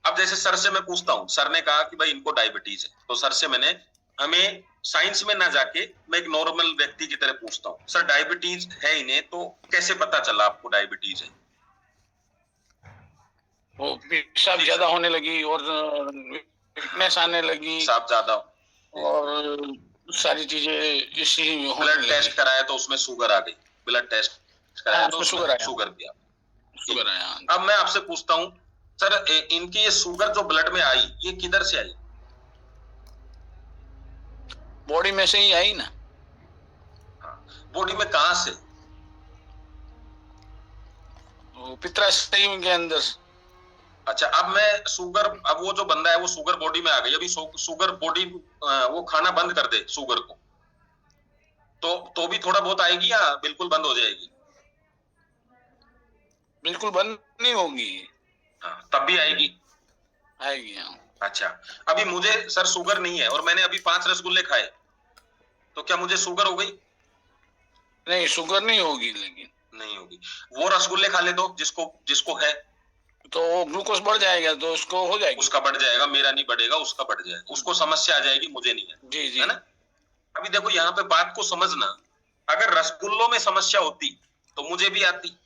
अब जैसे सर से मैं पूछता हूँ, सर ने कहा कि भाई इनको डायबिटीज है, तो सर से मैंने, हमें साइंस में ना जाके मैं एक नॉर्मल व्यक्ति की तरह पूछता हूँ, सर डायबिटीज है इन्हें, तो कैसे पता चला आपको डायबिटीज है? वो पेशाब ज्यादा होने लगी और वीकनेस आने लगी, पेशाब ज्यादा, और सारी चीजें इसी ब्लड टेस्ट कराया तो उसमें शुगर आ गई, ब्लड टेस्ट कराया तो शुगर आया, शुगर भी आ गई। शुगर आया। अब मैं आपसे पूछता हूँ सर, इनकी ये शुगर जो ब्लड में आई, ये किधर से आई? बॉडी में से ही आई ना। बॉडी में कहां से? पित्ताशय के अंदर। अच्छा, अब मैं शुगर, अब वो जो बंदा है वो शुगर बॉडी में आ गई, अभी शुगर बॉडी वो खाना बंद कर दे शुगर को, तो भी थोड़ा बहुत आएगी या बिल्कुल बंद हो जाएगी? बिल्कुल बंद नहीं होगी। हाँ, तब भी आएगी। आएगी, हाँ। अच्छा, अभी मुझे सर शुगर नहीं है और मैंने अभी 5 रसगुल्ले खाए, तो क्या मुझे शुगर हो गई? नहीं, शुगर नहीं होगी, लेकिन नहीं होगी। वो रसगुल्ले खा ले दो जिसको जिसको है, तो ग्लूकोज बढ़ जाएगा, तो उसको हो जाएगी। उसका बढ़ जाएगा, मेरा नहीं बढ़ेगा, उसका बढ़ जाएगा, उसको समस्या आ जाएगी, मुझे नहीं है। जी जी, है ना? अभी देखो यहाँ पे बात को समझना, अगर रसगुल्लों में समस्या होती तो मुझे भी आती,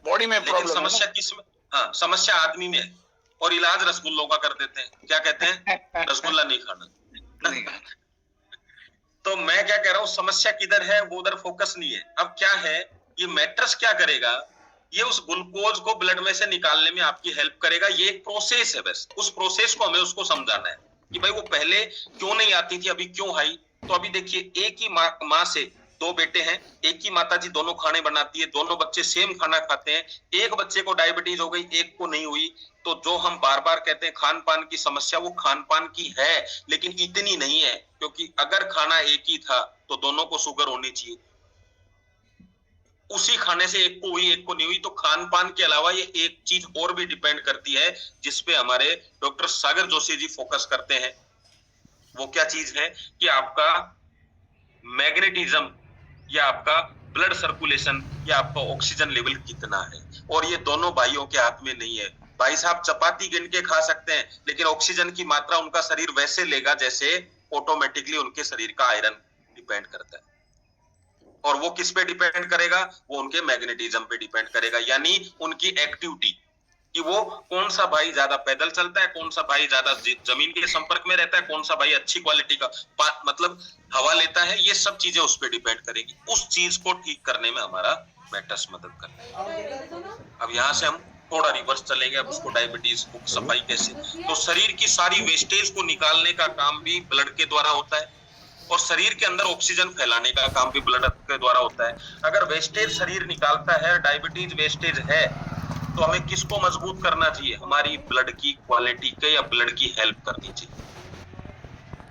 बॉडी में प्रॉब्लम। समस्या किस में? हाँ, समस्या आदमी में है और इलाज रसगुल्लों का कर देते हैं। क्या कहते हैं? रसगुल्ला नहीं खाना। तो मैं क्या कह रहा हूँ, समस्या किधर है वो उधर फोकस नहीं है। अब क्या है, ये मैट्रिक्स क्या करेगा, ये उस ग्लूकोज को ब्लड में से निकालने में आपकी हेल्प करेगा। ये एक प्रोसेस है, बस उस प्रोसेस को हमें उसको समझाना है कि भाई वो पहले क्यों नहीं आती थी, अभी क्यों आई। तो अभी देखिए, एक ही माँ से 2 बेटे हैं, एक ही माता जी दोनों खाने बनाती है, दोनों बच्चे सेम खाना खाते हैं, एक बच्चे को डायबिटीज हो गई, एक को नहीं हुई। तो जो हम बार बार कहते हैं खान पान की समस्या, वो खान पान की है, लेकिन इतनी नहीं है, क्योंकि अगर खाना एक ही था तो दोनों को शुगर होनी चाहिए। उसी खाने से एक को हुई, एक को नहीं हुई। तो खान पान के अलावा ये एक चीज और भी डिपेंड करती है, जिसपे हमारे डॉक्टर सागर जोशी जी फोकस करते हैं। वो क्या चीज है कि आपका मैग्नेटिज्म, या आपका ब्लड सर्कुलेशन, या आपका ऑक्सीजन लेवल कितना है। और ये दोनों भाइयों के हाथ में नहीं है। भाई साहब चपाती गिन के खा सकते हैं, लेकिन ऑक्सीजन की मात्रा उनका शरीर वैसे लेगा जैसे ऑटोमेटिकली उनके शरीर का आयरन डिपेंड करता है। और वो किस पे डिपेंड करेगा? वो उनके मैग्नेटिज्म पे डिपेंड करेगा, यानी उनकी एक्टिविटी, कि वो कौन सा भाई ज्यादा पैदल चलता है, कौन सा भाई ज्यादा जमीन के संपर्क में रहता है, कौन सा भाई अच्छी क्वालिटी का मतलब हवा लेता है। ये सब चीजें उस पर डिपेंड करेगी। उस चीज को ठीक करने में हमारा मैट्रिक्स मदद करता है। अब यहाँ से हम थोड़ा रिवर्स चलेंगे, अब उसको डायबिटीज को सफाई कैसे, तो शरीर की सारी वेस्टेज को निकालने का काम भी ब्लड के द्वारा होता है, और शरीर के अंदर ऑक्सीजन फैलाने का काम भी ब्लड के द्वारा होता है। अगर वेस्टेज शरीर निकालता है, डायबिटीज वेस्टेज है, तो हमें किसको मजबूत करना चाहिए? हमारी ब्लड की क्वालिटी के, या ब्लड की हेल्प करनी चाहिए।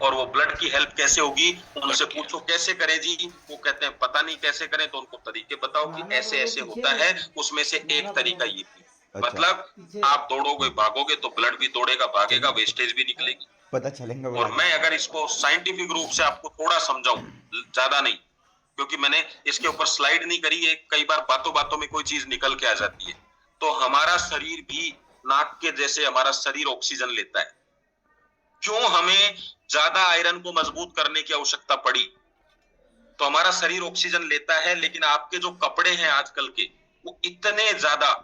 और वो ब्लड की हेल्प कैसे होगी? उनसे पूछो कैसे करें जी, वो कहते हैं पता नहीं कैसे करें, तो उनको तरीके बताओ कि ऐसे ऐसे होता है। उसमें से एक तरीका ये भी, मतलब आप दौड़ोगे भागोगे तो ब्लड भी दौड़ेगा भागेगा, वेस्टेज भी निकलेगी, पता चलेगा। और मैं अगर इसको साइंटिफिक रूप से आपको थोड़ा समझाऊं, ज्यादा नहीं, क्योंकि मैंने इसके ऊपर स्लाइड नहीं करी है, कई बार बातों बातों में कोई चीज निकल के आ जाती है। तो हमारा शरीर भी नाक के जैसे हमारा शरीर ऑक्सीजन लेता है। क्यों हमें ज्यादा आयरन को मजबूत करने की आवश्यकता पड़ी? तो हमारा शरीर ऑक्सीजन लेता है, लेकिन आपके जो कपड़े हैं आजकल के, वो इतने ज्यादा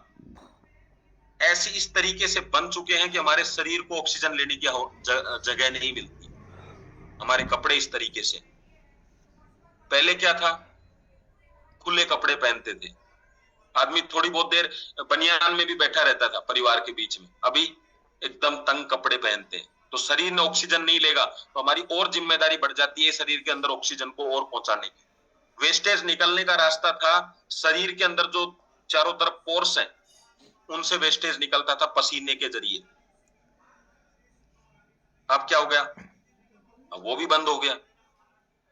ऐसे इस तरीके से बन चुके हैं कि हमारे शरीर को ऑक्सीजन लेने की जगह नहीं मिलती। हमारे कपड़े इस तरीके से, पहले क्या था, खुले कपड़े पहनते थे, आदमी थोड़ी बहुत देर बनियान में भी बैठा रहता था परिवार के बीच में। अभी एकदम तंग कपड़े पहनते हैं, तो शरीर ने ऑक्सीजन नहीं लेगा, तो हमारी और जिम्मेदारी बढ़ जाती है शरीर के अंदर ऑक्सीजन को और पहुंचाने की। वेस्टेज निकलने का रास्ता था, शरीर के अंदर जो चारों तरफ पोर्स हैं, उनसे वेस्टेज निकलता था पसीने के जरिए। अब क्या हो गया? अब वो भी बंद हो गया,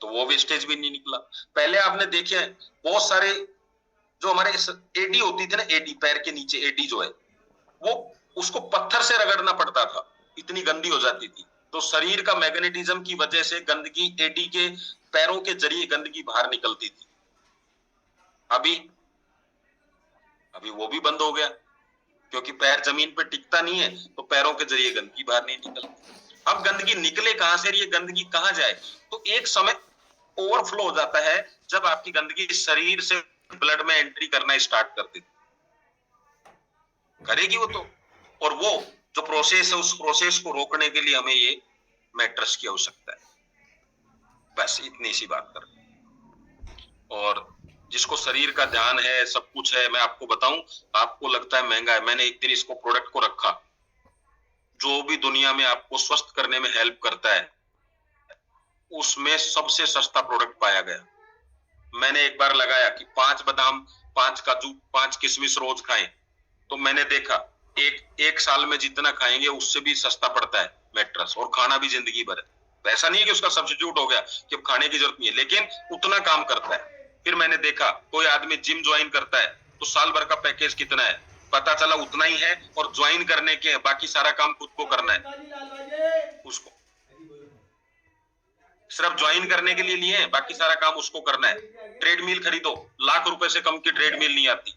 तो वो वेस्टेज भी नहीं निकला। पहले आपने देखे बहुत सारे जो हमारे एडी होती थी ना, एडी पैर के नीचे एडी जो है, वो उसको पत्थर से रगड़ना पड़ता था, इतनी गंदी हो जाती थी। तो शरीर का मैग्नेटिज्म की वजह से गंदगी एडी के पैरों के जरिए गंदगी बाहर निकलती थी। अभी अभी वो भी बंद हो गया। क्योंकि पैर जमीन पे टिकता नहीं है, तो पैरों के जरिए गंदगी बाहर नहीं निकलती। अब गंदगी निकले कहां से, ये गंदगी कहां जाए? तो एक समय ओवरफ्लो हो जाता है जब आपकी गंदगी शरीर से ब्लड में एंट्री करना स्टार्ट कर देती, करेगी वो तो। और वो जो प्रोसेस है, उस प्रोसेस को रोकने के लिए हमें ये मैट्रेस की आवश्यकता है। बस इतनी सी बात कर। और जिसको शरीर का ध्यान है, सब कुछ है, मैं आपको बताऊं, आपको लगता है महंगा है, मैंने एक दिन इसको प्रोडक्ट को रखा, जो भी दुनिया में आपको स्वस्थ करने में हेल्प करता है उसमें सबसे सस्ता प्रोडक्ट पाया गया। मैंने एक बार लगाया कि 5 बादाम, 5 काजू, 5 किशमिश रोज खाएं, तो मैंने देखा एक साल में जितना खाएंगे उससे भी सस्ता पड़ता है मैट्रेस, और खाना भी जिंदगी भर है। ऐसा नहीं है कि उसका सब्स्टिट्यूट हो गया कि अब खाने की जरूरत नहीं है, लेकिन उतना काम करता है। फिर मैंने देखा कोई आदमी जिम ज्वाइन करता है तो साल भर का पैकेज कितना है, पता चला उतना ही है, और ज्वाइन करने के बाकी सारा काम खुद को करना है। उसको सिर्फ ज्वाइन करने के लिए लिए हैं, बाकी सारा काम उसको करना है। ट्रेडमिल खरीदो, लाख रुपए से कम की ट्रेडमिल नहीं आती।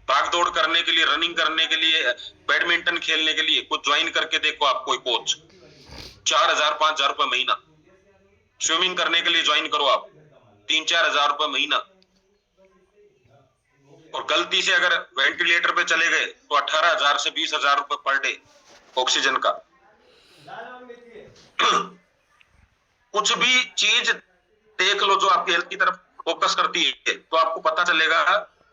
भाग दौड़ करने के लिए, रनिंग करने के लिए, बैडमिंटन खेलने के लिए कुछ ज्वाइन करके देखो आप, कोई कोच 4,000 5,000 रुपए महीना। स्विमिंग करने के लिए ज्वाइन करो आप, 3-4 हजार रुपए महीना। और गलती से अगर वेंटिलेटर पे चले गए तो 18,000 से 20,000 रुपए पर डे ऑक्सीजन का। कुछ भी चीज देख लो जो आपकी हेल्थ की तरफ फोकस करती है, तो आपको पता चलेगा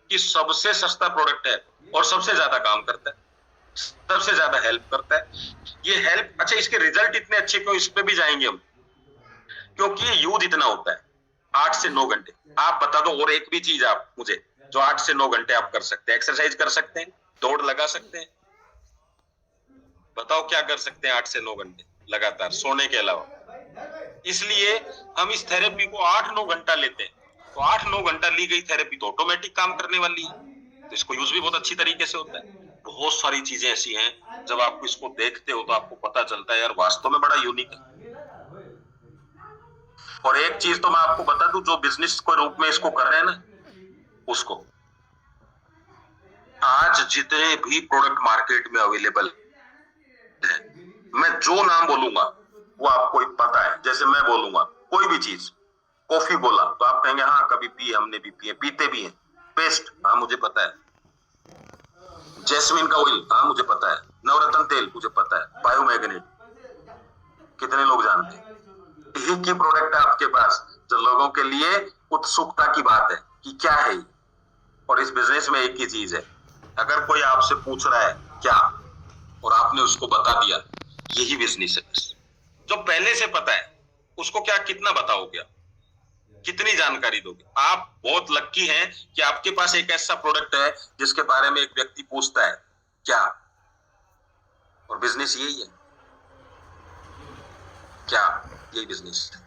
कि सबसे सस्ता प्रोडक्ट है और सबसे ज्यादा काम करता है, सबसे ज्यादा हेल्प करता है। ये हेल्प, अच्छा इसके रिजल्ट इतने अच्छे क्यों, इस पे भी जाएंगे हम, क्योंकि ये यूज इतना होता है 8 से 9 घंटे। आप बता दो और एक भी चीज आप मुझे जो 8 से 9 घंटे आप कर सकते हैं। एक्सरसाइज कर सकते हैं, दौड़ लगा सकते हैं, बताओ क्या कर सकते हैं 8 से 9 घंटे लगातार सोने के अलावा। इसलिए हम इस थेरेपी को 8-9 घंटा लेते हैं। तो 8-9 घंटा ली गई थेरेपी तो ऑटोमेटिक काम करने वाली है, तो इसको यूज भी बहुत अच्छी तरीके से होता है। बहुत सारी चीजें ऐसी हैं, जब आप इसको देखते हो तो आपको पता चलता है यार वास्तव में बड़ा यूनिक है। और एक चीज तो मैं आपको बता दूं, जो बिजनेस के रूप में इसको कर रहे हैं ना, उसको आज जितने भी प्रोडक्ट मार्केट में अवेलेबल है, मैं जो नाम बोलूंगा वो आपको पता है। जैसे मैं बोलूंगा कोई भी चीज, कॉफी बोला तो आप कहेंगे हाँ कभी पी, हमने भी पिए, पीते भी हैं। पेस्ट, हाँ मुझे पता है। जैस्मिन का ऑयल, हाँ मुझे पता है। नवरत्न तेल, मुझे पता है। बायोमैग्नेट, कितने लोग जानते हैं? एक ही प्रोडक्ट है आपके पास जो लोगों के लिए उत्सुकता की बात है कि क्या है। और इस बिजनेस में एक ही चीज है, अगर कोई आपसे पूछ रहा है क्या और आपने उसको बता दिया, यही बिजनेस है। जो पहले से पता है उसको क्या कितना बताओगे, कितनी जानकारी दोगे? आप बहुत लक्की हैं कि आपके पास एक ऐसा प्रोडक्ट है जिसके बारे में एक व्यक्ति पूछता है क्या, और बिजनेस यही है क्या, यही बिजनेस है।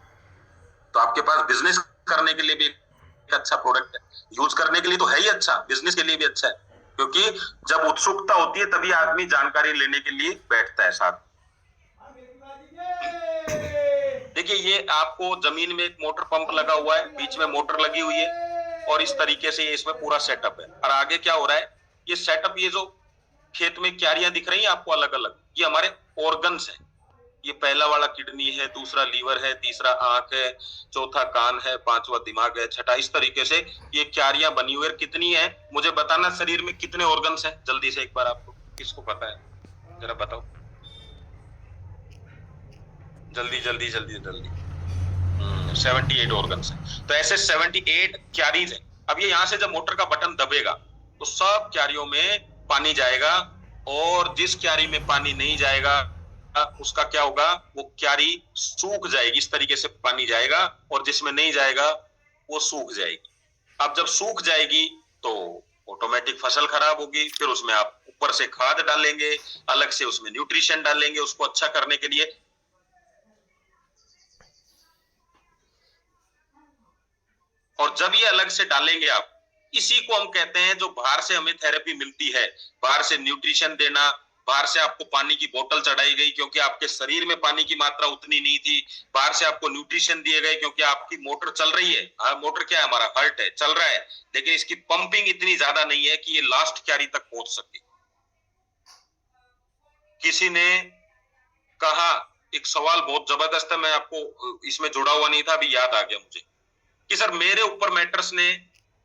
तो आपके पास बिजनेस करने के लिए भी एक अच्छा प्रोडक्ट है, यूज करने के लिए तो है ही अच्छा, बिजनेस के लिए भी अच्छा है। क्योंकि जब उत्सुकता होती है तभी आदमी जानकारी लेने के लिए बैठता है साथ। देखिए ये आपको जमीन में एक मोटर पंप लगा हुआ है, बीच में मोटर लगी हुई है, और इस तरीके से ये इसमें पूरा सेटअप है। और आगे क्या हो रहा है, ये सेटअप, ये जो खेत में क्यारियां दिख रही हैं आपको अलग अलग, ये हमारे ऑर्गन्स हैं। ये पहला वाला किडनी है, दूसरा लीवर है, तीसरा आंख है, चौथा कान है, पांचवा दिमाग है, छठा, इस तरीके से ये क्यारियां बनी हुई है। कितनी है मुझे बताना, शरीर में कितने ऑर्गन्स हैं जल्दी से एक बार, आपको किसको पता है जरा बताओ, जल्दी जल्दी जल्दी जल्दी। 78 ऑर्गन्स है। तो ऐसे 78 क्यारीज है। अब ये यहाँ से जब मोटर का बटन दबेगा तो सब क्यारियों में पानी जाएगा, और जिस क्यारी में पानी नहीं जाएगा उसका क्या होगा, वो क्यारी सूख जाएगी। इस तरीके से पानी जाएगा, और जिसमें नहीं जाएगा वो सूख जाएगी। अब जब सूख जाएगी तो ऑटोमेटिक फसल खराब होगी। फिर उसमें आप ऊपर से खाद डालेंगे, अलग से उसमें न्यूट्रिशन डालेंगे उसको अच्छा करने के लिए। और जब ये अलग से डालेंगे आप, इसी को हम कहते हैं, जो बाहर से हमें थेरेपी मिलती है, बाहर से न्यूट्रिशन देना, बाहर से आपको पानी की बोतल चढ़ाई गई क्योंकि आपके शरीर में पानी की मात्रा उतनी नहीं थी, बाहर से आपको न्यूट्रिशन दिए गए क्योंकि आपकी मोटर चल रही है। मोटर क्या है, हमारा हार्ट है, चल रहा है, लेकिन इसकी पंपिंग इतनी ज्यादा नहीं है कि ये लास्ट क्यारी तक पहुंच सके। किसी ने कहा, एक सवाल बहुत जबरदस्त है, मैं आपको इसमें जुड़ा हुआ नहीं था, अभी याद आ गया मुझे, कि सर मेरे ऊपर मैट्रेस ने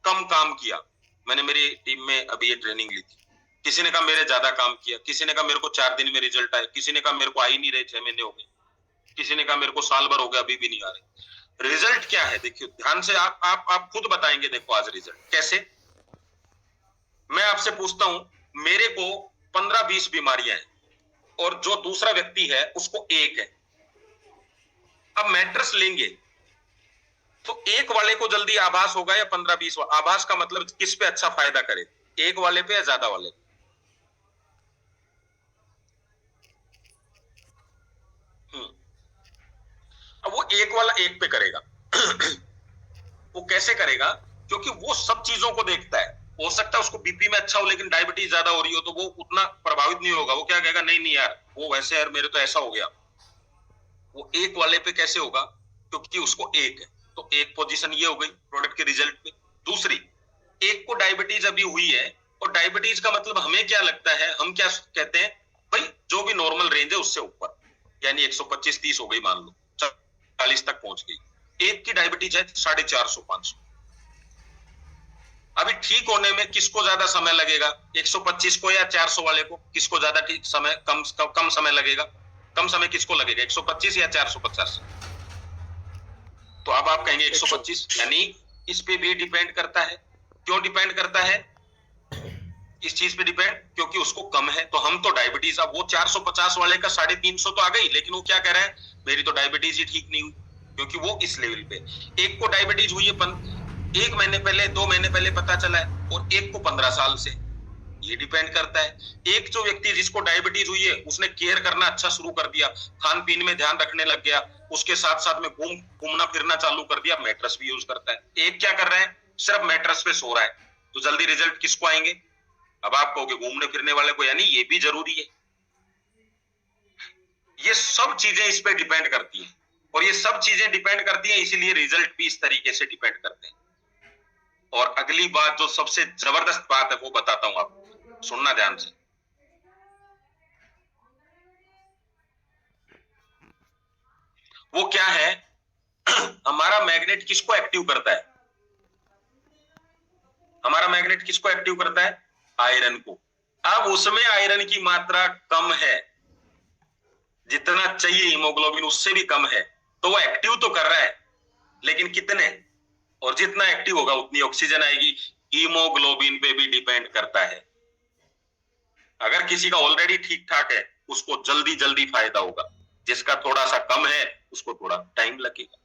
कम काम किया। मैंने मेरी टीम में अभी ये ट्रेनिंग ली थी, किसी ने कहा मेरे ज्यादा काम किया, किसी ने कहा मेरे को 4 दिन में रिजल्ट आए, किसी ने कहा मेरे को आ ही नहीं रहे, 6 महीने हो गए, किसी ने कहा मेरे को साल भर हो गया अभी भी नहीं आ रहे। रिजल्ट क्या है देखिए ध्यान से, आप खुद बताएंगे। देखो आज रिजल्ट कैसे, मैं आपसे पूछता हूं, मेरे को 15-20 बीमारियां हैं और जो दूसरा व्यक्ति है उसको 1 है। अब मैट्रेस लेंगे तो 1 वाले को जल्दी आभास होगा या 15-20? आभास का मतलब किस पे अच्छा फायदा करे, 1 वाले पे या ज्यादा वाले? अब वो 1 वाला 1 पे करेगा वो कैसे करेगा? क्योंकि वो सब चीजों को देखता है। हो सकता है उसको बीपी में अच्छा हो लेकिन डायबिटीज ज्यादा हो रही हो, तो वो उतना प्रभावित नहीं होगा। वो क्या कहेगा, नहीं नहीं यार वो वैसे यार मेरे तो ऐसा हो गया। वो 1 वाले पे कैसे होगा? क्योंकि उसको 1 है, तो 1 पोजीशन ये हो गई प्रोडक्ट के रिजल्ट में। दूसरी, 1 को डायबिटीज अभी हुई है, और डायबिटीज का मतलब हमें क्या लगता है, हम क्या कहते हैं भाई, जो भी नॉर्मल रेंज है उससे ऊपर, यानी 125-30 हो गई, मान लो 40 तक पहुंच गई। 1 की डायबिटीज है 450-500। अभी ठीक होने में किसको ज्यादा समय लगेगा, 125 को या 400 वाले को? किसको ज्यादा ठीक समय, कम समय लगेगा? कम समय किसको लगेगा, 125 या 450? तो अब आप कहेंगे 125, यानी इस पे भी डिपेंड करता है। क्यों डिपेंड करता है इस चीज पे डिपेंड? क्योंकि उसको कम है। तो हम तो डायबिटीज, अब वो 450 वाले का 350 तो आ गई, लेकिन वो क्या कह रहा है, मेरी तो डायबिटीज ही ठीक नहीं हुई, क्योंकि वो इस लेवल पे। 1 को डायबिटीज हुई है 1 महीने पहले, 2 महीने पहले पता चला है, और 1 को 15 साल से। ये डिपेंड करता है। एक जो व्यक्ति जिसको डायबिटीज हुई है उसने केयर करना अच्छा शुरू कर दिया, खान पीन में ध्यान रखने लग गया, उसके साथ साथ में घूमना फिरना चालू कर दिया, मैट्रेस भी यूज करता है। एक क्या कर रहा है, सिर्फ मैट्रेस पे सो रहा है, तो जल्दी रिजल्ट किसको आएंगे? अब आप कहोगे घूमने फिरने वाले को, यानी ये भी जरूरी है। ये सब चीजें इस पे डिपेंड करती हैं, और ये सब चीजें डिपेंड करती हैं, इसीलिए रिजल्ट भी इस तरीके से डिपेंड करते हैं। और अगली बात, जो सबसे जबरदस्त बात है, वो बताता हूं आपको, सुनना ध्यान से। वो क्या है, हमारा मैग्नेट किसको एक्टिव करता है? हमारा मैग्नेट किसको एक्टिव करता है? आयरन को। अब उसमें आयरन की मात्रा कम है, जितना चाहिए हीमोग्लोबिन उससे भी कम है, तो वो एक्टिव तो कर रहा है, लेकिन कितने? और जितना एक्टिव होगा उतनी ऑक्सीजन आएगी। हीमोग्लोबिन पे भी डिपेंड करता है। अगर किसी का ऑलरेडी ठीक ठाक है उसको जल्दी जल्दी फायदा होगा, जिसका थोड़ा सा कम है उसको थोड़ा टाइम लगेगा।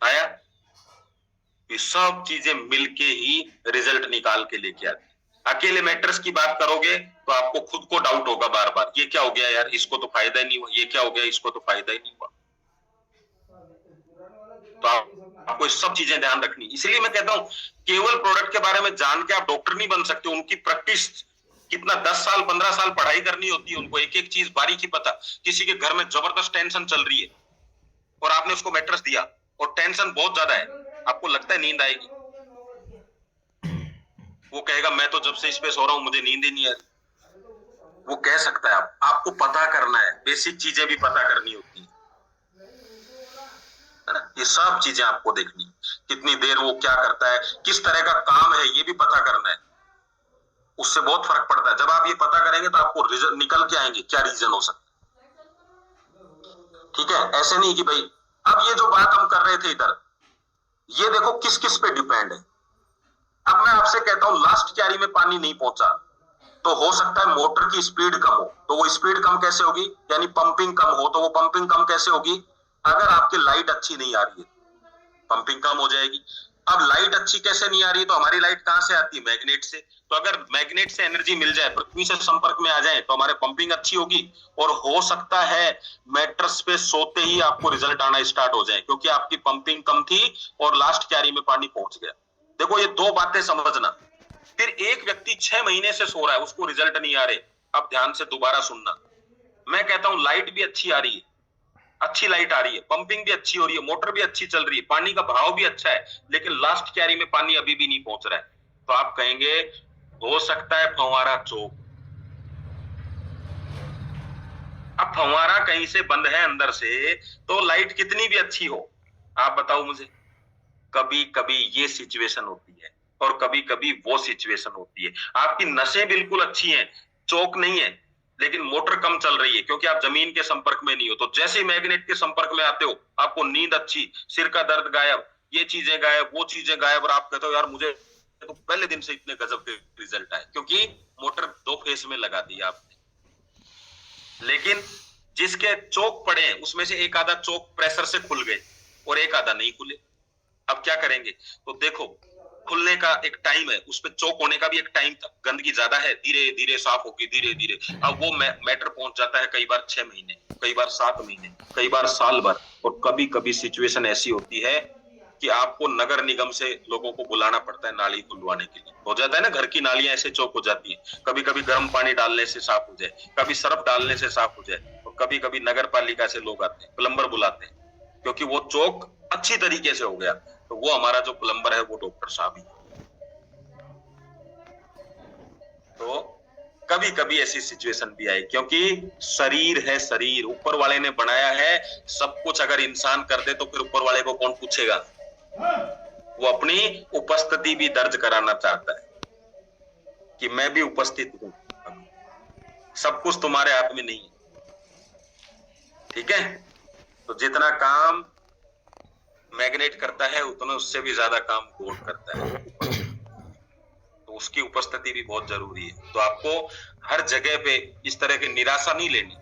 आया? ये सब चीजें मिलके ही रिजल्ट निकाल के लेके आती। अकेले मैट्रेस की बात करोगे तो आपको खुद को डाउट होगा बार बार, ये क्या हो गया यार, इसको तो फायदा ही नहीं हुआ, ये क्या हो गया, इसको तो फायदा ही नहीं हुआ। तो आपको ये सब चीजें ध्यान रखनी। इसलिए मैं कहता हूं, केवल प्रोडक्ट के बारे में जान के आप डॉक्टर नहीं बन सकते। उनकी प्रैक्टिस कितना, 10 साल 15 साल पढ़ाई करनी होती है उनको, एक एक चीज बारीकी पता। किसी के घर में जबरदस्त टेंशन चल रही है और आपने उसको मैट्रेस दिया और टेंशन बहुत ज्यादा है, आपको लगता है नींद आएगी? वो कहेगा मैं तो जब से इस पे सो रहा हूं मुझे नींद ही नहीं आ रही। वो कह सकता है, आपको पता करना है, बेसिक चीजें भी पता करनी होती है ना। ये सब चीजें आपको देखनी, कितनी देर वो क्या करता है, किस तरह का काम है, ये भी पता करना है। उससे बहुत फर्क पड़ता है। जब आप ये पता करेंगे तो आपको रिजल्ट निकल के आएंगे, क्या रीजन हो सकता है। ठीक है, ऐसे नहीं कि भाई, अब ये जो बात हम कर रहे थे इधर, ये देखो किस किस पे डिपेंड है। अब मैं आपसे कहता हूं लास्ट क्यारी में पानी नहीं पहुंचा, तो हो सकता है मोटर की स्पीड कम हो। तो वो स्पीड कम कैसे होगी, यानी पंपिंग कम हो, तो वो पंपिंग कम कैसे होगी? अगर आपकी लाइट अच्छी नहीं आ रही है, पंपिंग कम हो जाएगी। अब लाइट अच्छी कैसे नहीं आ रही है, तो हमारी लाइट कहां से आती है? मैग्नेट से। तो अगर मैग्नेट से एनर्जी मिल जाए, पृथ्वी से संपर्क में आ जाए, तो हमारे पंपिंग अच्छी होगी। और हो सकता है मैट्रेस पे सोते ही आपको रिजल्ट आना स्टार्ट हो जाए, क्योंकि आपकी पंपिंग कम थी और लास्ट क्यारी में पानी पहुंच गया। देखो ये 2 बातें समझना। फिर एक व्यक्ति 6 महीने से सो रहा है, उसको रिजल्ट नहीं आ रहे। अब ध्यान से दोबारा सुनना, मैं कहता हूं लाइट भी अच्छी आ रही है, अच्छी लाइट आ रही है, पंपिंग भी अच्छी हो रही है, मोटर भी अच्छी चल रही है, पानी का भाव भी अच्छा है, लेकिन लास्ट क्यारी में पानी अभी भी नहीं पहुंच रहा है। तो आप कहेंगे हो सकता है फंवारा चौक। अब फव्वारा कहीं से बंद है अंदर से, तो लाइट कितनी भी अच्छी हो, आप बताओ मुझे, कभी कभी ये सिचुएशन होती है और कभी कभी वो सिचुएशन होती है। आपकी नसें बिल्कुल अच्छी हैं, चोक नहीं है, लेकिन मोटर कम चल रही है क्योंकि आप जमीन के संपर्क में नहीं हो। तो जैसे ही मैग्नेट के संपर्क में आते हो, आपको नींद अच्छी, सिर का दर्द गायब, ये चीजें गायब, वो चीजें गायब, और आप कहते हो यार मुझे तो पहले दिन से इतने गजब के रिजल्ट आए, क्योंकि मोटर 2 फेस में लगा दी आपने। लेकिन जिसके चोक पड़े हैं उसमें से एक आधा चोक प्रेशर से खुल गए और एक आधा नहीं खुले। अब क्या करेंगे? तो देखो, खुलने का एक टाइम है, उस पे चोक होने का भी एक टाइम था। गंदगी ज्यादा है, धीरे धीरे साफ होगी, धीरे धीरे। अब वो मैटर पहुंच जाता है कई बार 6 महीने, कई बार 7 महीने, कई बार साल भर, और कभी कभी सिचुएशन ऐसी होती है कि आपको नगर निगम से लोगों को बुलाना पड़ता है नाली खुलवाने के लिए। हो जाता है ना, घर की नालियां ऐसे चौक हो जाती हैं, कभी कभी गर्म पानी डालने से साफ हो जाए, कभी सर्फ डालने से साफ हो जाए, और कभी कभी नगर पालिका से लोग आते हैं, प्लम्बर बुलाते हैं, क्योंकि वो चौक अच्छी तरीके से हो गया। तो वो हमारा जो प्लम्बर है वो डॉक्टर साहब ही। तो कभी कभी ऐसी सिचुएशन भी आई, क्योंकि शरीर है, शरीर ऊपर वाले ने बनाया है, सब कुछ अगर इंसान कर दे तो फिर ऊपर वाले को कौन पूछेगा? वो अपनी उपस्थिति भी दर्ज कराना चाहता है कि मैं भी उपस्थित हूं। सब कुछ तुम्हारे हाथ में नहीं है, ठीक है? तो जितना काम मैग्नेट करता है उतना उससे भी ज्यादा काम गॉड करता है, तो उसकी उपस्थिति भी बहुत जरूरी है। तो आपको हर जगह पे इस तरह की निराशा नहीं लेनी,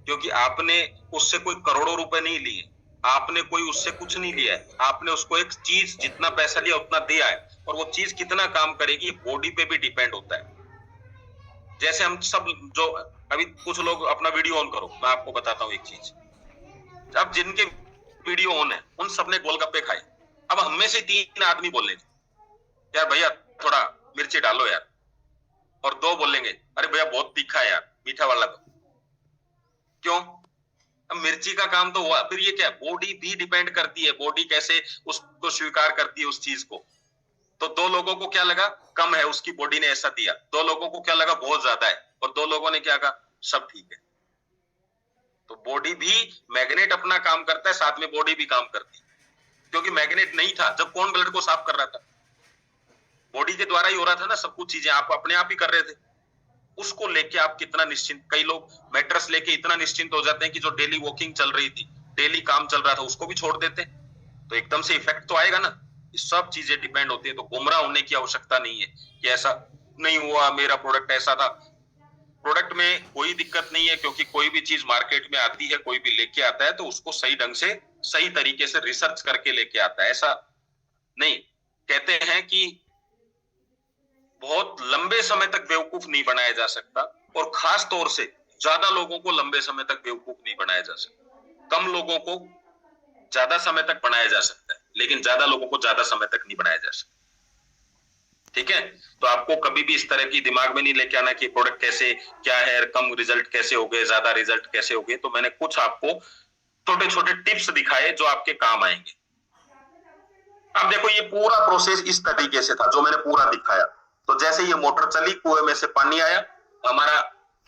क्योंकि आपने उससे कोई करोड़ों रुपए नहीं लिए, आपने कोई उससे कुछ नहीं लिया है, आपने उसको एक चीज जितना पैसा लिया उतना दिया है, और वो चीज कितना काम करेगी बॉडी पे भी डिपेंड होता है। जैसे हम सब जो अभी कुछ लोग अपना वीडियो ऑन करो, मैं आपको बताता हूँ एक चीज। अब जिनके वीडियो ऑन है उन सबने गोलगप्पे खाए, अब हम में से 3 आदमी बोलेंगे यार भैया थोड़ा मिर्ची डालो यार, और 2 बोलेंगे अरे भैया बहुत तीखा है यार, मीठा वाला दो। क्यों? अब मिर्ची का काम तो हुआ, फिर ये क्या, बॉडी भी डिपेंड करती है, बॉडी कैसे उसको स्वीकार करती है उस चीज को। तो 2 लोगों को क्या लगा कम है, उसकी बॉडी ने ऐसा दिया, 2 लोगों को क्या लगा बहुत ज्यादा है, और 2 लोगों ने क्या कहा सब ठीक है। तो बॉडी भी, मैग्नेट अपना काम करता है, साथ में बॉडी भी काम करती है, क्योंकि मैग्नेट नहीं था जब कौन ब्लड को साफ कर रहा था? बॉडी के द्वारा ही हो रहा था ना सब कुछ चीजें, आप अपने आप ही कर रहे थे। उसको लेके आप कितना निश्चिंत, कई लोग मैट्रेस लेके इतना निश्चिंत हो जाते हैं कि जो डेली वॉकिंग चल रही थी, डेली काम चल रहा था, उसको भी छोड़ देते हैं, तो एकदम से इफेक्ट तो आएगा ना। ये सब चीजें डिपेंड होती है। तो गुमराह होने की आवश्यकता नहीं है कि ऐसा नहीं हुआ, मेरा प्रोडक्ट ऐसा था। प्रोडक्ट में कोई दिक्कत नहीं है, क्योंकि कोई भी चीज मार्केट में आती है, कोई भी लेके आता है, तो उसको सही ढंग से, सही तरीके से रिसर्च करके लेके आता है। ऐसा नहीं, कहते हैं कि बहुत लंबे समय तक बेवकूफ नहीं बनाया जा सकता, और खास तौर से ज्यादा लोगों को लंबे समय तक बेवकूफ नहीं बनाया जा सकता। कम लोगों को ज्यादा समय तक बनाया जा सकता है, लेकिन ज्यादा लोगों को ज्यादा समय तक नहीं बनाया जा सकता, ठीक है? तो आपको कभी भी इस तरह की दिमाग में नहीं लेके आना कि प्रोडक्ट कैसे क्या है, कम रिजल्ट कैसे हो गए, ज्यादा रिजल्ट कैसे हो गए। तो मैंने कुछ आपको छोटे छोटे टिप्स दिखाए जो आपके काम आएंगे। अब देखो, ये पूरा प्रोसेस इस तरीके से था जो मैंने पूरा दिखाया। तो जैसे ये मोटर चली, कुएं में से पानी आया, हमारा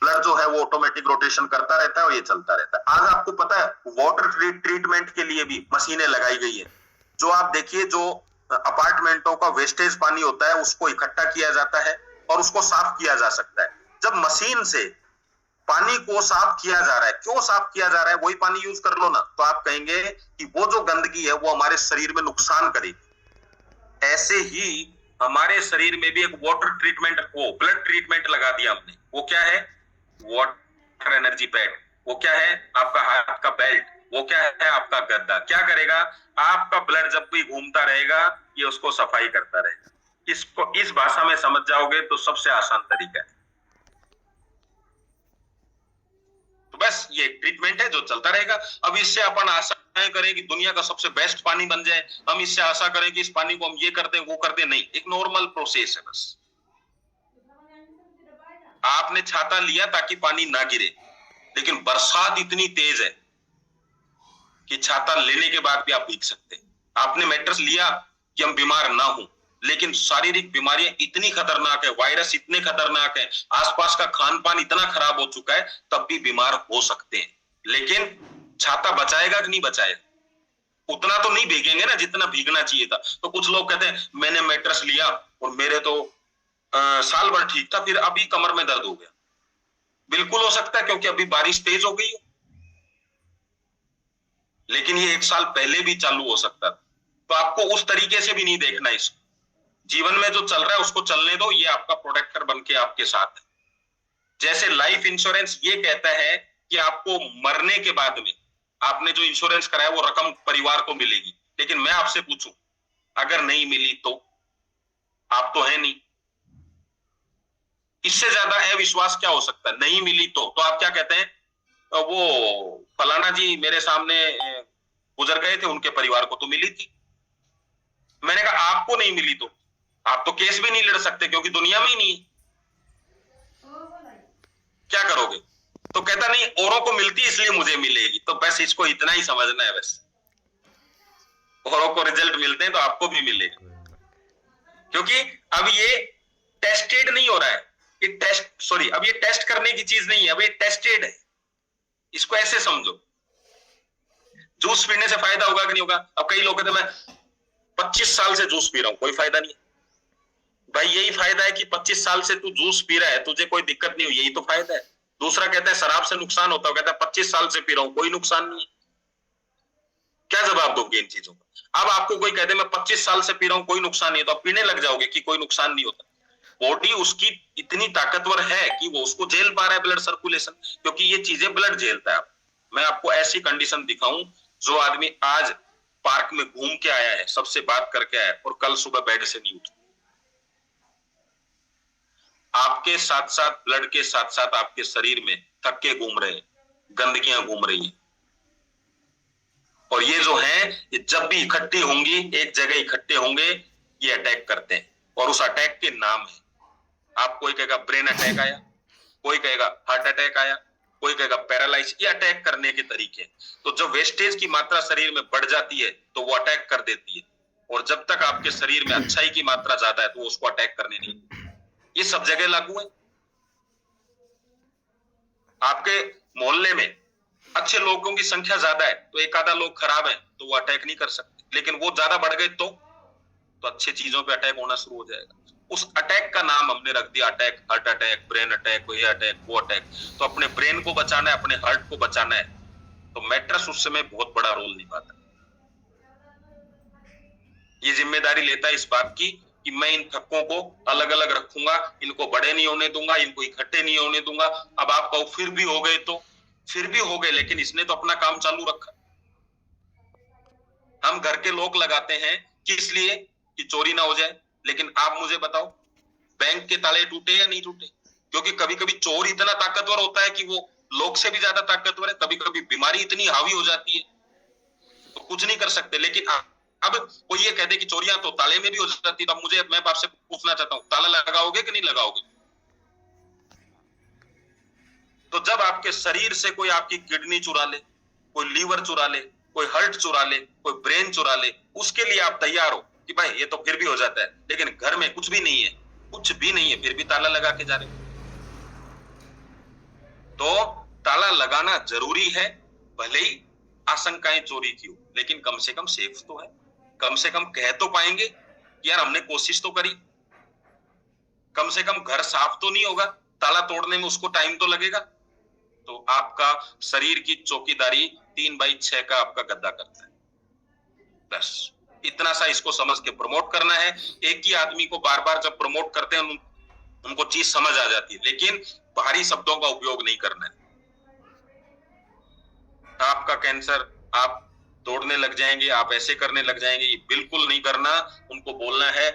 ब्लड जो है वो ऑटोमेटिक रोटेशन करता रहता है और ये चलता रहता है। आज आपको पता है वाटर ट्रीटमेंट के लिए भी मशीनें लगाई गई है। जो आप देखिए, जो अपार्टमेंटों का वेस्टेज पानी होता है उसको इकट्ठा किया जाता है और उसको साफ किया जा सकता है। जब मशीन से पानी को साफ किया जा रहा है, क्यों साफ किया जा रहा है? वही पानी यूज कर लो ना, तो आप कहेंगे कि वो जो गंदगी है वो हमारे शरीर में नुकसान करेगी। ऐसे ही हमारे शरीर में भी एक वाटर ट्रीटमेंट, वो ब्लड ट्रीटमेंट लगा दिया हमने। वो क्या है? Water energy pad. वो क्या है? आपका हाथ का बेल्ट। वो क्या है? आपका गद्दा। क्या करेगा? आपका ब्लड जब भी घूमता रहेगा ये उसको सफाई करता रहेगा। इसको इस भाषा में समझ जाओगे तो सबसे आसान तरीका है। तो बस ये ट्रीटमेंट है जो चलता रहेगा। अब इससे अपन आशाएं करें कि दुनिया का सबसे बेस्ट पानी बन जाए, हम इससे आशा करें कि इस पानी को हम ये कर दें वो कर दें, नहीं। एक नॉर्मल प्रोसेस है बस। आपने छाता लिया ताकि पानी ना गिरे, लेकिन बरसात इतनी तेज है कि छाता लेने के बाद भी आप भीग सकते हैं। आपने मैट्रेस लिया कि हम बीमार ना हो, लेकिन शारीरिक बीमारियां इतनी खतरनाक है, वायरस इतने खतरनाक है, आसपास का खान पान इतना खराब हो चुका है, तब भी बीमार हो सकते हैं। लेकिन छाता बचाएगा कि नहीं बचाएगा? उतना तो नहीं भीगेंगे ना जितना भीगना चाहिए था। तो कुछ लोग कहते हैं मैंने मैट्रेस लिया और मेरे तो साल भर ठीक था, फिर अभी कमर में दर्द हो गया। बिल्कुल हो सकता है, क्योंकि अभी बारिश तेज हो गई है, लेकिन ये 1 साल पहले भी चालू हो सकता था। तो आपको उस तरीके से भी नहीं देखना इसको। जीवन में जो चल रहा है उसको चलने दो, ये आपका प्रोटेक्टर बन के आपके साथ है। जैसे लाइफ इंश्योरेंस ये कहता है कि आपको मरने के बाद में आपने जो इंश्योरेंस कराया वो रकम परिवार को मिलेगी, लेकिन मैं आपसे पूछूं, अगर नहीं मिली तो? आप तो है नहीं। इससे ज्यादा अविश्वास क्या हो सकता है? नहीं मिली तो आप क्या कहते हैं? वो फलाना जी मेरे सामने गुजर गए थे, उनके परिवार को तो मिली थी। मैंने कहा आपको नहीं मिली तो आप तो केस भी नहीं लड़ सकते, क्योंकि दुनिया में ही नहीं है। क्या करोगे? तो कहता नहीं, औरों को मिलती इसलिए मुझे मिलेगी। तो बस इसको इतना ही समझना है, बस औरों को रिजल्ट मिलते हैं तो आपको भी मिलेगा, क्योंकि अब ये टेस्टेड नहीं हो रहा है। अब ये टेस्ट करने की चीज नहीं है, अब ये टेस्टेड है। इसको ऐसे समझो, जूस पीने से फायदा होगा कि नहीं होगा? अब कई लोग कहते हैं मैं 25 साल से जूस पी रहा हूं, कोई फायदा नहीं। भाई यही फायदा है कि 25 साल से तू जूस पी रहा है, तुझे कोई दिक्कत नहीं हुई, यही तो फायदा है। दूसरा कहता है शराब से नुकसान होता है, कहता है 25 साल से पी रहा हूं, कोई नुकसान नहीं है। क्या जवाब दोगे इन चीजों का? अब आपको कोई कहते मैं 25 साल से पी रहा हूं, कोई नुकसान नहीं है, तो आप पीने लग जाओगे कि कोई नुकसान नहीं होता। बॉडी उसकी इतनी ताकतवर है कि वो उसको झेल पा रहा है, ब्लड सर्कुलेशन, क्योंकि ये चीजें ब्लड झेलता है। मैं आपको ऐसी कंडीशन दिखाऊं, जो आदमी आज पार्क में घूम के आया है, सबसे बात करके आया और कल सुबह बेड से नहीं उठा। आपके साथ साथ ब्लड के साथ साथ आपके शरीर में थक्के घूम रहे हैं, गंदगियां घूम रही है, और ये जो है ये जब भी इकट्ठी होंगी, एक जगह इकट्ठे होंगे, ये अटैक करते हैं। और उस अटैक के नाम है, आप कोई कहेगा ब्रेन अटैक आया, कोई कहेगा हार्ट अटैक आया, कोई कहेगा पैरालाइज। ये अटैक करने के तरीके। तो जब वेस्टेज की मात्रा शरीर में बढ़ जाती है तो वो अटैक कर देती है, और जब तक आपके शरीर में अच्छाई की मात्रा ज्यादा है तो उसको अटैक करने नहीं। ये सब जगह लागू है। आपके मोहल्ले में अच्छे लोगों की संख्या ज्यादा है तो एक आधा लोग खराब है तो वो अटैक नहीं कर सकते, लेकिन वो ज्यादा बढ़ गए तो अच्छे चीजों पे अटैक होना शुरू हो जाएगा। उस अटैक का नाम हमने रख दिया attack, heart attack, brain attack, ये अटैक, वो अटैक। तो अपने ब्रेन को बचाना है, अपने हार्ट को बचाना है, तो मैट्रेस उस समय बहुत बड़ा रोल निभाता है। ये जिम्मेदारी लेता है इस बात की कि मैं इन थक्कों को अलग अलग रखूंगा, इनको बड़े नहीं होने दूंगा, इनको इकट्ठे नहीं होने दूंगा। अब आप कहो फिर भी हो गए, तो फिर भी हो गए, लेकिन इसने तो अपना काम चालू रखा। हम घर के लॉक लगाते हैं किस लिए? कि चोरी ना हो जाए। लेकिन आप मुझे बताओ, बैंक के ताले टूटे या नहीं टूटे? क्योंकि कभी कभी चोर इतना ताकतवर होता है कि वो लोग से भी ज्यादा ताकतवर है। कभी कभी बीमारी इतनी हावी हो जाती है तो कुछ नहीं कर सकते। लेकिन अब कोई ये कह दे कि चोरियां तो ताले में भी हो जाती, तो अब मैं आपसे पूछना चाहता हूं, ताला लगाओगे कि नहीं लगाओगे? तो जब आपके शरीर से कोई आपकी किडनी चुरा ले, कोई लीवर चुरा ले, कोई हार्ट चुरा ले, कोई ब्रेन चुरा ले, उसके लिए आप तैयार हो कि भाई ये तो फिर भी हो जाता है, लेकिन घर में कुछ भी नहीं है, कुछ भी नहीं है, फिर भी ताला लगा के जा रहे। तो ताला लगाना जरूरी है, भले ही आशंकाएं चोरी की हो, लेकिन कम से कम सेफ तो है। कम से कम कह तो पाएंगे कि यार हमने कोशिश तो करी। कम से कम घर साफ तो नहीं होगा, ताला तोड़ने में उसको टाइम तो लगेगा। तो आपका शरीर की चौकीदारी 3x6 का आपका गद्दा करता है। बस इतना सा इसको समझ के प्रमोट करना है। एक ही आदमी को बार बार जब प्रमोट करते हैं उनको चीज समझ आ जाती है, लेकिन भारी शब्दों का उपयोग नहीं करना है। आपका कैंसर, आप दौड़ने लग जाएंगे, आप ऐसे करने लग जाएंगे, ये बिल्कुल नहीं करना। उनको बोलना है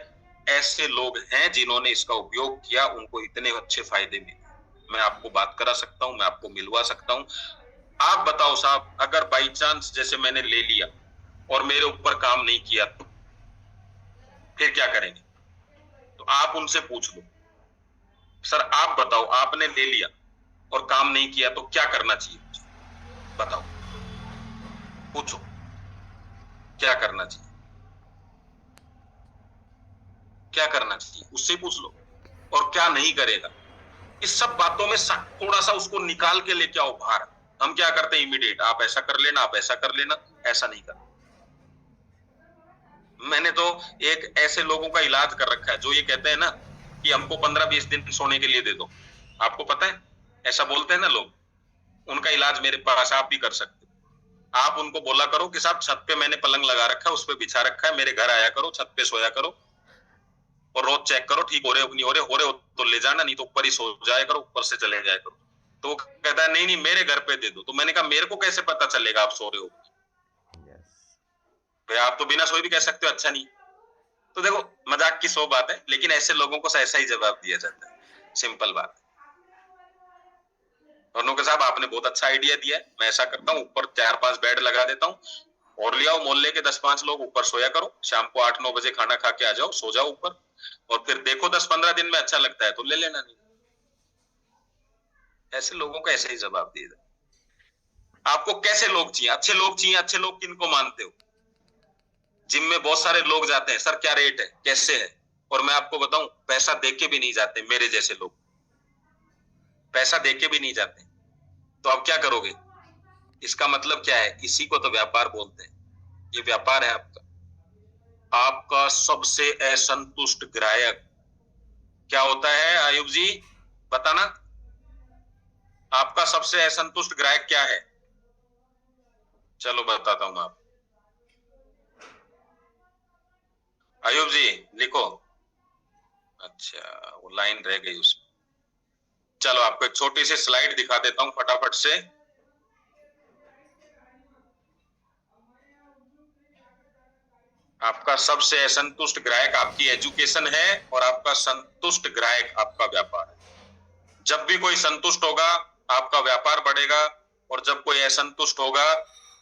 ऐसे लोग हैं जिन्होंने इसका उपयोग किया, उनको इतने अच्छे फायदे मिले। मैं आपको बात करा सकता हूं, मैं आपको मिलवा सकता हूं। आप बताओ साहब, अगर बाई चांस जैसे मैंने ले लिया और मेरे ऊपर काम नहीं किया तो फिर क्या करेंगे? तो आप उनसे पूछ लो, सर आप बताओ, आपने ले लिया और काम नहीं किया तो क्या करना चाहिए? बताओ, पूछो क्या करना चाहिए। क्या करना चाहिए उससे पूछ लो, और क्या नहीं करेगा। इस सब बातों में थोड़ा सा उसको निकाल के लेके आओ बाहर। हम क्या करते हैं इमीडिएट, आप ऐसा कर लेना, आप ऐसा कर लेना, ऐसा नहीं करना। मैंने तो एक ऐसे लोगों का इलाज कर रखा है जो ये कहते हैं ना कि हमको 15-20 दिन सोने के लिए दे दो। आपको पता है ऐसा बोलते हैं ना लोग, उनका इलाज मेरे पास आप भी कर सकते हो। आप उनको बोला करो कि साहब छत पे मैंने पलंग लगा रखा है, उस पे बिछा रखा है, मेरे घर आया करो, छत पे सोया करो और रोज चेक करो ठीक हो रहे हो नहीं हो रहे हो तो ले जाना, नहीं तो ऊपर ही सो जाया करो, ऊपर से चले जाया करो। तो वो कहता है नहीं नहीं मेरे घर पे दे दो। तो मैंने कहा मेरे को कैसे पता चलेगा आप सो रहे हो? भाई आप तो बिना सोए भी कह सकते हो अच्छा नहीं। तो देखो मजाक की सौ बात है, लेकिन ऐसे लोगों को ऐसा ही जवाब दिया जाता है, सिंपल बात। और साहब आपने बहुत अच्छा आइडिया दिया है, मैं ऐसा करता हूँ ऊपर 4-5 बेड लगा देता हूँ और ले आओ मोहल्ले के 10-5 लोग ऊपर सोया करो, शाम को 8-9 बजे खाना खा के आ जाओ, सो जाओ ऊपर, और फिर देखो 10-15 दिन में अच्छा लगता है तो ले लेना, नहीं। ऐसे लोगों को ऐसे ही जवाब दिया जाए। आपको कैसे लोग चाहिए? अच्छे लोग चाहिए। अच्छे लोग किनको मानते हो? जिम में बहुत सारे लोग जाते हैं, सर क्या रेट है, कैसे है? और मैं आपको बताऊं पैसा देके भी नहीं जाते मेरे जैसे लोग, पैसा देके भी नहीं जाते। तो आप क्या करोगे? इसका मतलब क्या है? इसी को तो व्यापार बोलते हैं। ये व्यापार है आपका। आपका सबसे असंतुष्ट ग्राहक क्या होता है आयुब जी, बताना। आपका सबसे असंतुष्ट ग्राहक क्या है? चलो बताता हूं आप। आयुब जी लिखो। अच्छा वो लाइन रह गई उसमें। चलो आपको एक छोटी सी स्लाइड दिखा देता हूं फटाफट से। आपका सबसे असंतुष्ट ग्राहक आपकी एजुकेशन है और आपका संतुष्ट ग्राहक आपका व्यापार है। जब भी कोई संतुष्ट होगा आपका व्यापार बढ़ेगा, और जब कोई असंतुष्ट होगा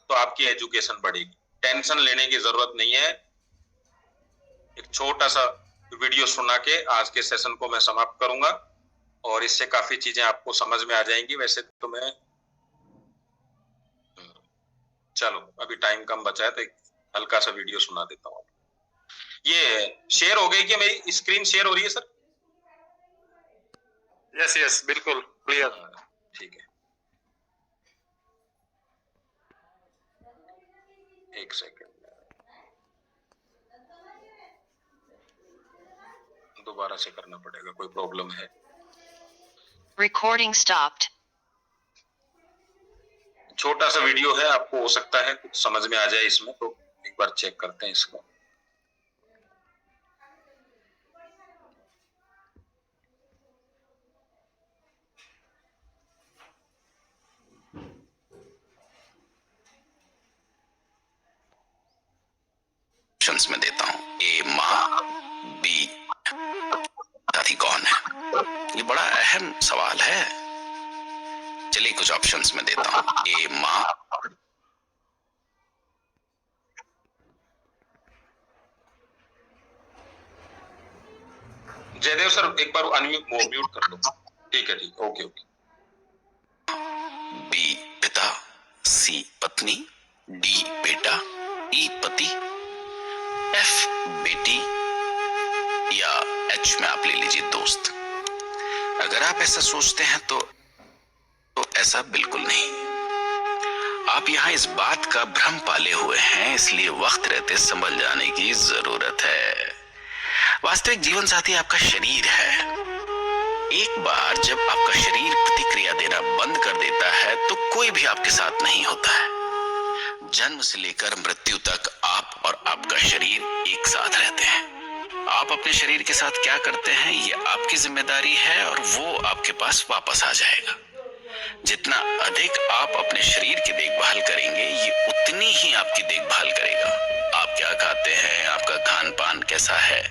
तो आपकी एजुकेशन बढ़ेगी। टेंशन लेने की जरूरत नहीं है। एक छोटा सा वीडियो सुना के आज के सेशन को मैं समाप्त करूंगा और इससे काफी चीजें आपको समझ में आ जाएंगी। वैसे तो मैं चलो अभी टाइम कम बचा है तो एक हल्का सा वीडियो सुना देता हूँ। ये शेयर हो गई कि मेरी स्क्रीन शेयर हो रही है सर? यस यस बिल्कुल क्लियर। ठीक है, एक सेकेंड दोबारा से करना पड़ेगा, कोई प्रॉब्लम है। Recording stopped. छोटा सा वीडियो है, आपको हो सकता है कुछ समझ में आ जाए इसमें, तो एक बार चेक करते हैं इसको। ऑप्शंस में देता हूं, ए माँ, बी साथी कौन है? ये बड़ा अहम सवाल है। चलिए कुछ ऑप्शंस में देता हूं, ए माँ, जयदेव सर एक बार म्यूट कर लो। ठीक है ठीक, ओके ओके। बी पिता, सी पत्नी, डी बेटा, ई पति, एफ बेटी या एच में आप ले लीजिए दोस्त। अगर आप ऐसा सोचते हैं तो ऐसा बिल्कुल नहीं। आप यहाँ इस बात का भ्रम पाले हुए हैं, इसलिए वक्त रहते संभल जाने की जरूरत है। वास्तविक जीवन साथी आपका शरीर है। एक बार जब आपका शरीर प्रतिक्रिया देना बंद कर देता है तो कोई भी आपके साथ नहीं होता है। जन्म से लेकर मृत्यु तक आप और आपका शरीर एक साथ रहते हैं। आप अपने शरीर के साथ क्या करते हैं ये आपकी जिम्मेदारी है और वो आपके पास वापस आ जाएगा। जितना अधिक आप अपने शरीर की देखभाल करेंगे ये उतनी ही आपकी देखभाल करेगा। आप क्या खाते हैं, आपका खान पान कैसा है,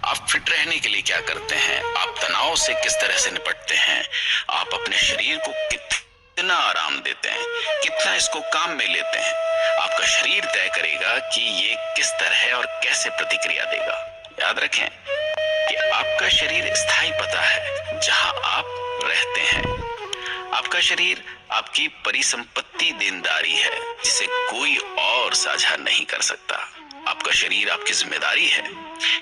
आप फिट रहने के लिए क्या करते हैं, आप तनाव से किस तरह से निपटते हैं, आप अपने शरीर को कितना आराम देते हैं, कितना इसको काम में लेते हैं, आपका शरीर तय करेगा कि ये किस तरह और कैसे प्रतिक्रिया देगा। याद रखें कि आपका शरीर स्थायी पता है जहां आप रहते हैं। आपका शरीर आपकी परिसंपत्ति देनदारी है जिसे कोई और साझा नहीं कर सकता। आपका शरीर आपकी जिम्मेदारी है,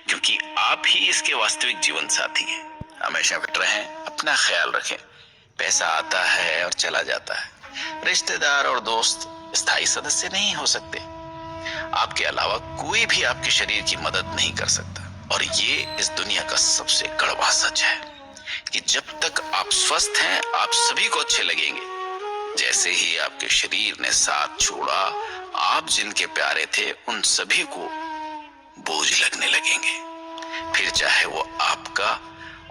क्योंकि आप ही इसके वास्तविक जीवन साथी हैं। हमेशा फिट रहें, अपना ख्याल रखें। पैसा आता है और चला जाता है, रिश्तेदार और दोस्त स्थायी सदस्य नहीं हो सकते। आपके अलावा कोई भी आपके शरीर की मदद नहीं कर सकता। और ये इस दुनिया का सबसे कड़वा सच है कि जब तक आप स्वस्थ हैं, आप सभी को अच्छे लगेंगे। जैसे ही आपके शरीर ने साथ छोड़ा, आप जिनके प्यारे थे उन सभी को बोझ लगने लगेंगे, फिर चाहे वो आपका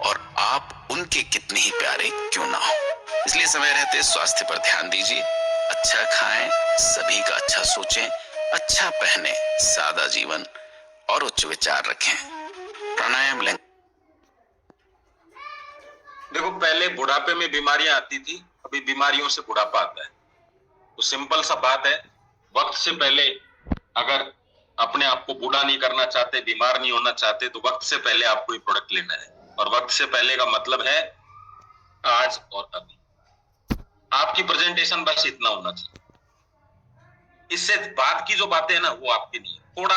और आप उनके कितने ही प्यारे क्यों ना हो। इसलिए समय रहते स्वास्थ्य पर ध्यान दीजिए, अच्छा खाएं, सभी का अच्छा सोचें, अच्छा पहने, सादा जीवन और उच्च विचार रखें। प्राणायाम लें। देखो, पहले बुढ़ापे में बीमारियां आती थी, अभी बीमारियों से बुढ़ापा आता है। तो सिंपल सा बात है, वक्त से पहले अगर अपने आप को बूढ़ा नहीं करना चाहते, बीमार नहीं होना चाहते, तो वक्त से पहले आपको ये प्रोडक्ट लेना है। और वक्त से पहले का मतलब है आज और अभी। आपकी प्रेजेंटेशन बस इतना होना चाहिए। इससे बाद की जो बातें हैं ना, वो आपकी नहीं है। थोड़ा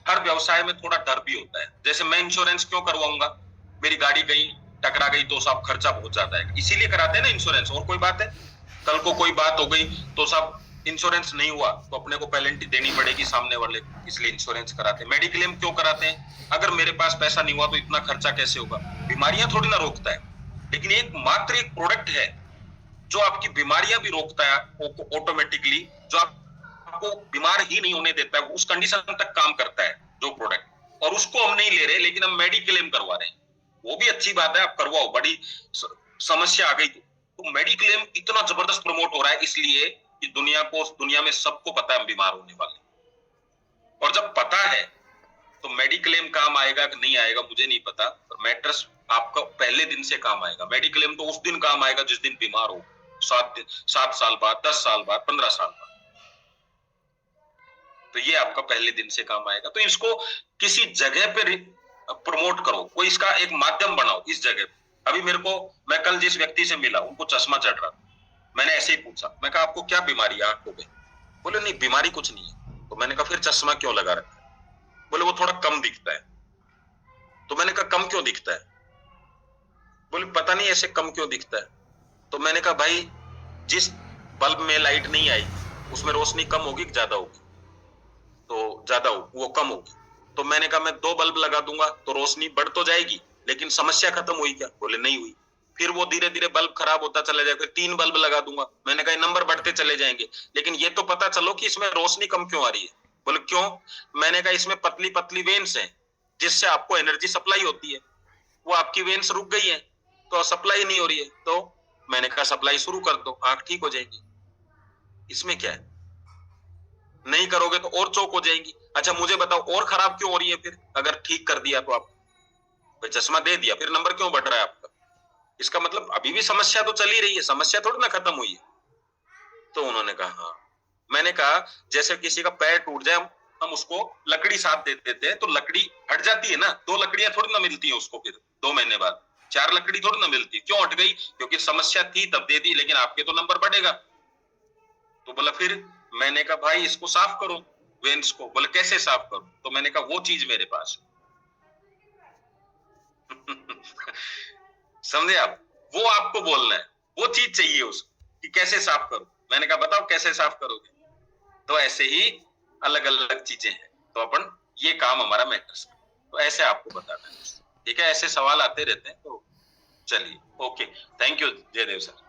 हर व्यवसाय में थोड़ा डर भी होता है। जैसे मैं इंश्योरेंस क्यों करवाऊंगा, मेरी गाड़ी कहीं टकरा गई तो साहब खर्चा बहुत ज्यादा है, इसीलिए कराते हैं ना इंश्योरेंस। और कोई बात है, कल को कोई बात हो गई तो साहब इंश्योरेंस नहीं हुआ तो अपने को पेनल्टी देनी पड़ेगी सामने वाले, इसलिए इंश्योरेंस कराते हैं। मेडिक्लेम क्यों कराते हैं, अगर मेरे पास पैसा नहीं हुआ तो इतना खर्चा कैसे होगा। बीमारियां थोड़ी ना रोकता है, लेकिन एक मात्र एक प्रोडक्ट है जो आपकी बीमारियां भी रोकता है ऑटोमेटिकली, जो आपको बीमार ही नहीं होने देता है, उस कंडीशन तक काम करता है जो प्रोडक्ट। और उसको हम नहीं ले रहे, लेकिन हम मेडिक्लेम करवा रहे हैं। वो भी अच्छी बात है, आप करवाओ, बड़ी समस्या आ गई तो मेडिक्लेम इतना जबरदस्त प्रमोट हो रहा है, इसलिए कि दुनिया में सबको पता है हम बीमार होने वाले। और जब पता है तो मेडिक्लेम काम आएगा कि नहीं आएगा मुझे नहीं पता, पर मैट्रेस आपका पहले दिन से काम आएगा। मेडिक्लेम तो उस दिन काम आएगा जिस दिन बीमार हो, 7 साल बाद, 10 साल बाद, 15 साल बाद। तो ये आपका पहले दिन से काम आएगा। तो इसको किसी जगह पे प्रमोट करो, कोई इसका एक माध्यम बनाओ इस जगह पे। अभी मैं कल जिस व्यक्ति से मिला, उनको चश्मा चढ़ रहा, मैंने ऐसे ही पूछा, मैं कहा आपको क्या बीमारी है आंखों में? बोले नहीं बीमारी कुछ नहीं है। तो मैंने कहा फिर चश्मा क्यों लगा रखा है? बोले वो थोड़ा कम दिखता है। तो मैंने कहा कम क्यों दिखता है? बोले पता नहीं ऐसे कम क्यों दिखता है। तो मैंने कहा भाई, जिस बल्ब में लाइट नहीं आई उसमें रोशनी कम होगी कि ज्यादा होगी? तो ज्यादा होगी, वो कम होगी। तो मैंने कहा मैं 2 बल्ब लगा दूंगा तो रोशनी बढ़ तो जाएगी, लेकिन समस्या खत्म हुई क्या? बोले नहीं हुई। फिर वो धीरे धीरे बल्ब खराब होता चला जाएगा, फिर 3 बल्ब लगा दूंगा। मैंने कहा नंबर बढ़ते चले जाएंगे, लेकिन ये तो पता चलो कि इसमें रोशनी कम क्यों आ रही है। बोले क्यों? मैंने कहा इसमें पतली पतली वेन्स हैं जिससे आपको एनर्जी सप्लाई होती है, वो आपकी वेन्स रुक गई है तो सप्लाई नहीं हो रही है। तो मैंने कहा सप्लाई शुरू कर दो, आंख ठीक हो जाएगी। इसमें क्या है, नहीं करोगे तो और चौक हो जाएगी। अच्छा मुझे बताओ और खराब क्यों हो रही है फिर? अगर ठीक कर दिया तो आप चश्मा दे दिया, फिर नंबर क्यों बढ़ रहा है आपका? इसका मतलब अभी भी समस्या तो चली रही है, समस्या थोड़ी ना खत्म हुई है। तो उन्होंने कहा हाँ। मैंने कहा जैसे किसी का पैर टूट जाए, हम उसको लकड़ी साथ दे देते हैं तो लकड़ी हट जाती है ना, 2 लकड़ियां थोड़ी ना मिलती है उसको, फिर 2 महीने बाद 4 लकड़ी थोड़ी ना मिलती है। क्यों हट गई? क्योंकि समस्या थी तब दे दी, लेकिन आपके तो नंबर बढ़ेगा। तो बोला फिर? मैंने कहा भाई इसको साफ करो वेन्स को। बोले कैसे साफ करो? तो मैंने कहा वो चीज मेरे पास समझे आप? वो आपको बोलना है, वो चीज चाहिए उसको कि कैसे साफ करो। मैंने कहा बताओ कैसे साफ करोगे? तो ऐसे ही अलग अलग चीजें हैं, तो अपन ये काम हमारा मैटर्स, तो ऐसे आपको बताना है। ठीक है, ऐसे सवाल आते रहते हैं। तो चलिए okay, thank you Jaydev sir.